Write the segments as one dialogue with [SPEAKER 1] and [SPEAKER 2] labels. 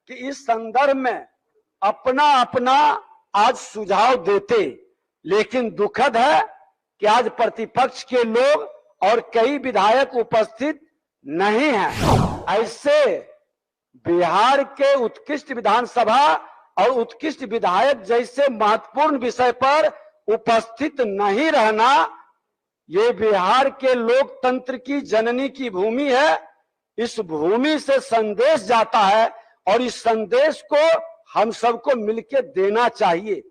[SPEAKER 1] कि इस संदर्भ में अपना अपना आज सुझाव देते, लेकिन दुखद है कि आज प्रतिपक्ष के लोग और कई विधायक उपस्थित नहीं हैं। ऐसे बिहार के उत्कृष्ट विधानसभा और उत्कृष्ट विधायक जैसे महत्वपूर्ण विषय पर उपस्थित नहीं रहना, ये बिहार के लोकतंत्र की जननी की भूमि है। इस भूमि से संदेश जाता है और इस संदेश को हम सबको मिलकर देना चाहिए।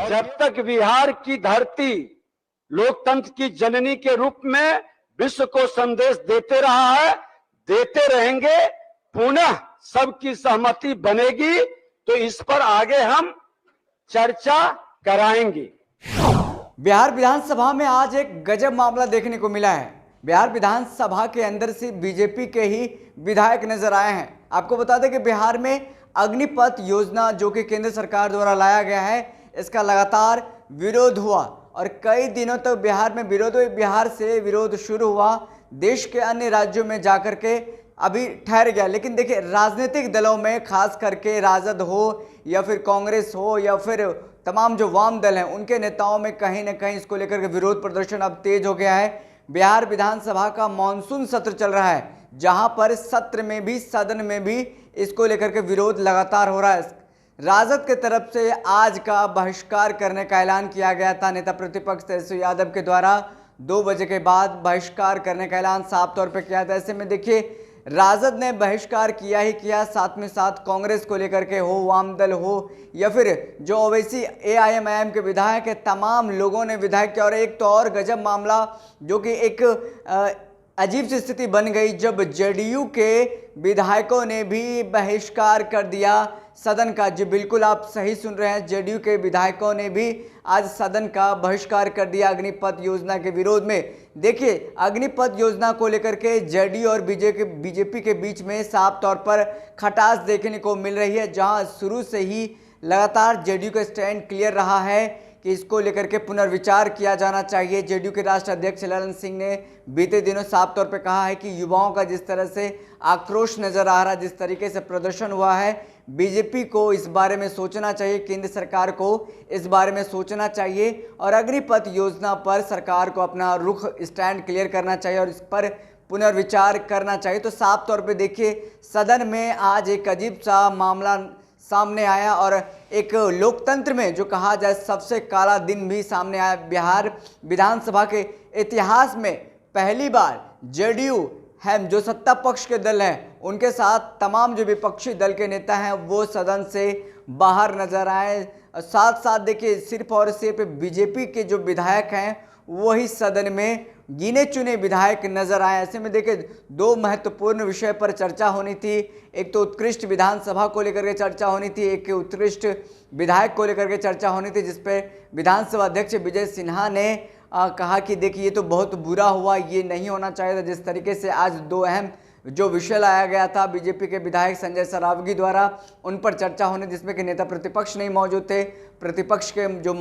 [SPEAKER 1] जब तक बिहार की धरती लोकतंत्र की जननी के रूप में विश्व को संदेश देते रहा है, देते रहेंगे, पुनः सबकी सहमति बनेगी तो इस पर आगे हम चर्चा कराएंगे।
[SPEAKER 2] बिहार विधानसभा में आज एक गजब मामला देखने को मिला है। बिहार विधानसभा के अंदर से बीजेपी के ही विधायक नजर आए हैं। आपको बता दें कि बिहार में अग्निपथ योजना जो कि केंद्र सरकार द्वारा लाया गया है, इसका लगातार विरोध हुआ और कई दिनों तक बिहार में विरोध हुआ। बिहार से विरोध शुरू हुआ, देश के अन्य राज्यों में जाकर के अभी ठहर गया। लेकिन देखिए, राजनीतिक दलों में खास करके राजद हो या फिर कांग्रेस हो या फिर तमाम जो वाम दल हैं, उनके नेताओं में कहीं ना कहीं इसको लेकर के विरोध प्रदर्शन अब तेज हो गया है। बिहार विधानसभा का मानसून सत्र चल रहा है, जहां पर सत्र में भी सदन में भी इसको लेकर के विरोध लगातार हो रहा है। राजद के तरफ से आज का बहिष्कार करने का ऐलान किया गया था। नेता प्रतिपक्ष तेजस्वी यादव के द्वारा 2 बजे के बाद बहिष्कार करने का ऐलान साफ तौर पर किया था। ऐसे में देखिए, राजद ने बहिष्कार किया ही किया, साथ में साथ कांग्रेस को लेकर के हो, वाम दल हो या फिर जो ओवैसी एआईएमआईएम के विधायक है, तमाम लोगों ने विधायक किया। और एक तो और गजब मामला जो कि एक अजीब सी स्थिति बन गई जब जेडीयू के विधायकों ने भी बहिष्कार कर दिया सदन का। जी बिल्कुल, आप सही सुन रहे हैं, जेडीयू के विधायकों ने भी आज सदन का बहिष्कार कर दिया अग्निपथ योजना के विरोध में। देखिए, अग्निपथ योजना को लेकर के जेडीयू और बीजेपी के बीच में साफ तौर पर खटास देखने को मिल रही है, जहां शुरू से ही लगातार जेडीयू का स्टैंड क्लियर रहा है कि इसको लेकर के पुनर्विचार किया जाना चाहिए। जेडीयू के राष्ट्रीय अध्यक्ष ललन सिंह ने बीते दिनों साफ तौर पे कहा है कि युवाओं का जिस तरह से आक्रोश नजर आ रहा है, जिस तरीके से प्रदर्शन हुआ है, बीजेपी को इस बारे में सोचना चाहिए, केंद्र सरकार को इस बारे में सोचना चाहिए और अग्निपथ योजना पर सरकार को अपना रुख स्टैंड क्लियर करना चाहिए और इस पर पुनर्विचार करना चाहिए। तो साफ तौर पे देखिए, सदन में आज एक अजीब सा मामला सामने आया और एक लोकतंत्र में जो कहा जाए सबसे काला दिन भी सामने आया। बिहार विधानसभा के इतिहास में पहली बार जेडीयू हम जो सत्ता पक्ष के दल हैं, उनके साथ तमाम जो विपक्षी दल के नेता हैं वो सदन से बाहर नजर आए। साथ साथ देखिए, सिर्फ और सिर्फ बीजेपी के जो विधायक हैं वही सदन में गिने चुने विधायक नजर आए। ऐसे में देखिए, 2 महत्वपूर्ण विषय पर चर्चा होनी थी। एक तो उत्कृष्ट विधानसभा को लेकर के चर्चा होनी थी, एक उत्कृष्ट विधायक को लेकर के चर्चा होनी थी, जिसपे विधानसभा अध्यक्ष विजय सिन्हा ने कहा कि देखिए, ये तो बहुत बुरा हुआ, ये नहीं होना चाहिए था। जिस तरीके से आज 2 अहम जो विषय लाया गया था बीजेपी के विधायक संजय सरावगी द्वारा, उन पर चर्चा होने, जिसमें कि नेता प्रतिपक्ष नहीं मौजूद थे, प्रतिपक्ष के जो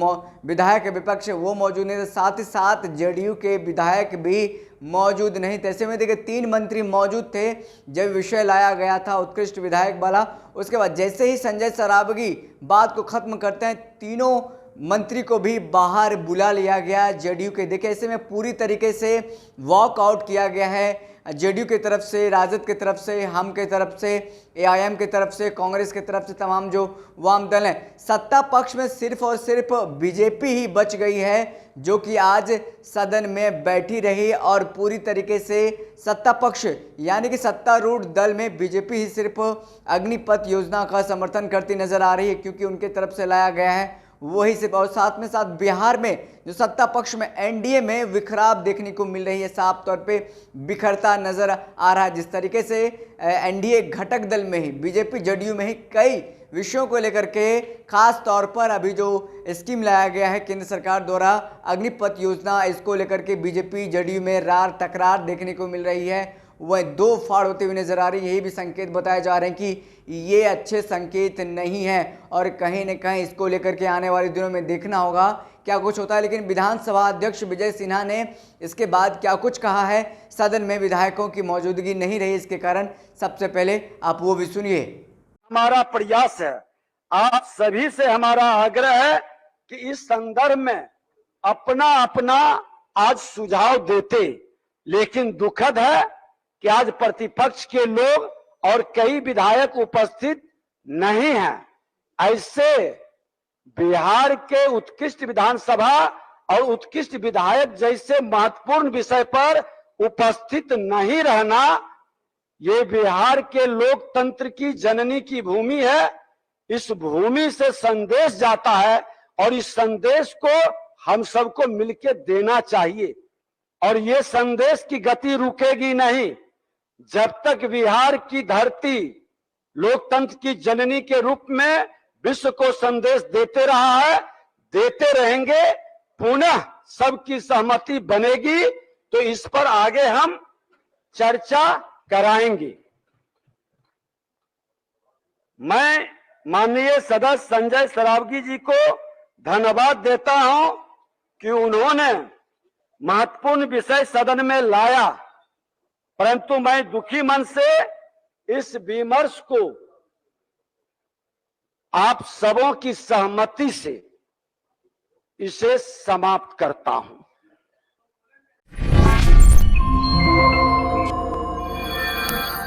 [SPEAKER 2] विधायक विपक्ष है वो मौजूद नहीं थे, साथ ही साथ जेडीयू के विधायक भी मौजूद नहीं थे। ऐसे में देखिए, 3 मंत्री मौजूद थे जब विषय लाया गया था उत्कृष्ट विधायक वाला। उसके बाद जैसे ही संजय सरावगी बात को खत्म करते हैं, तीनों मंत्री को भी बाहर बुला लिया गया जेडीयू के। देखिए, ऐसे में पूरी तरीके से वॉकआउट किया गया है जेडीयू की तरफ से, राजद की तरफ से, हम की तरफ से, एआईएम की तरफ से, कांग्रेस की तरफ से, तमाम जो वाम दल हैं। सत्ता पक्ष में सिर्फ और सिर्फ बीजेपी ही बच गई है जो कि आज सदन में बैठी रही और पूरी तरीके से सत्ता पक्ष यानी कि सत्तारूढ़ दल में बीजेपी ही सिर्फ अग्निपथ योजना का समर्थन करती नजर आ रही है, क्योंकि उनके तरफ से लाया गया है वही सिर्फ। और साथ में साथ बिहार में जो सत्ता पक्ष में एनडीए में विखराव देखने को मिल रही है, साफ तौर पे बिखरता नजर आ रहा है। जिस तरीके से एनडीए घटक दल में ही बीजेपी जेडीयू में ही कई विषयों को लेकर के खास तौर पर अभी जो स्कीम लाया गया है केंद्र सरकार द्वारा अग्निपथ योजना, इसको लेकर के बीजेपी जेडीयू में रार तकरार देखने को मिल रही है, वह 2 फाड़ होते हुए नजर आ रही है। यही भी संकेत बताए जा रहे हैं कि ये अच्छे संकेत नहीं है और कहीं न कहीं इसको लेकर के आने वाले दिनों में देखना होगा क्या कुछ होता है। लेकिन विधानसभा अध्यक्ष विजय सिन्हा ने इसके बाद क्या कुछ कहा है, सदन में विधायकों की मौजूदगी नहीं रही इसके कारण, सबसे पहले आप वो भी सुनिए।
[SPEAKER 1] हमारा प्रयास है। आप सभी से हमारा आग्रह है कि इस संदर्भ में अपना अपना आज सुझाव देते, लेकिन दुखद है कि आज प्रतिपक्ष के लोग और कई विधायक उपस्थित नहीं हैं। ऐसे बिहार के उत्कृष्ट विधानसभा और उत्कृष्ट विधायक जैसे महत्वपूर्ण विषय पर उपस्थित नहीं रहना, ये बिहार के लोकतंत्र की जननी की भूमि है। इस भूमि से संदेश जाता है और इस संदेश को हम सबको मिलकर देना चाहिए। और ये संदेश की गति रुकेगी नहीं जब तक बिहार की धरती लोकतंत्र की जननी के रूप में विश्व को संदेश देते रहा है, देते रहेंगे। पुनः सबकी सहमति बनेगी तो इस पर आगे हम चर्चा कराएंगे। मैं माननीय सदस्य संजय सरावगी जी को धन्यवाद देता हूं कि उन्होंने महत्वपूर्ण विषय सदन में लाया, परंतु मैं दुखी मन से इस विमर्श को आप सबों की सहमति से इसे समाप्त करता हूं।